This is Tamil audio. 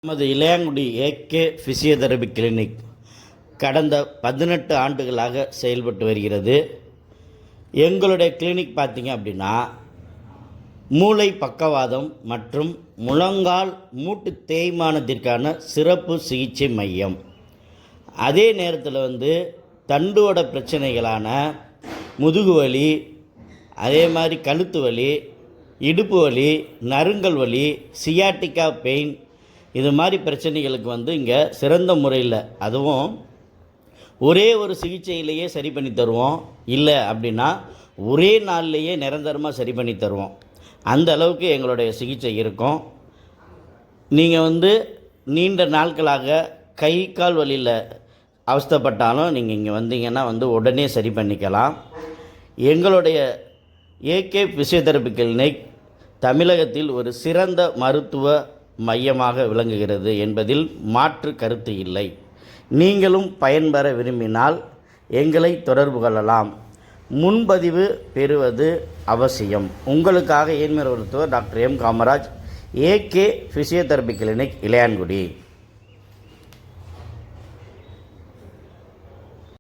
நமது இளையாங்குடி ஏகே ஃபிசியோதெரபி கிளினிக் கடந்த 18 ஆண்டுகளாக செயல்பட்டு வருகிறது. எங்களுடைய கிளினிக் பார்த்திங்க அப்படின்னா மூளை பக்கவாதம் மற்றும் முழங்கால் மூட்டு தேய்மானத்திற்கான சிறப்பு சிகிச்சை மையம். அதே நேரத்தில் தண்டுவட பிரச்சனைகளான முதுகு வலி, அதே மாதிரி கழுத்து வலி, இடுப்பு வலி, நறுங்கல் வலி, சியாட்டிக்கா பெயின், இது மாதிரி பிரச்சனைகளுக்கு இங்கே சிறந்த முறையில், அதுவும் ஒரே ஒரு சிகிச்சையிலேயே சரி பண்ணி தருவோம். இல்லை அப்படின்னா ஒரே நாள்லேயே நிரந்தரமாக சரி பண்ணி தருவோம். அந்த அளவுக்கு எங்களுடைய சிகிச்சை இருக்கும். நீங்கள் நீண்ட நாட்களாக கை கால் வலியில் அவஸ்தைப்பட்டாலும் நீங்கள் இங்கே வந்தீங்கன்னா உடனே சரி பண்ணிக்கலாம். எங்களுடைய ஏகே ஃபிசியோதெரபி கிளினிக் தமிழகத்தில் ஒரு சிறந்த மருத்துவ மையமாக விளங்குகிறது என்பதில் மாற்று கருத்து இல்லை. நீங்களும் பயன்பெற விரும்பினால் எங்களை தொடர்பு கொள்ளலாம். முன்பதிவு பெறுவது அவசியம். உங்களுக்காக ஏன்மை மருத்துவர் doctor M Kamaraj, AK physiotherapy clinic, Ilayangudi.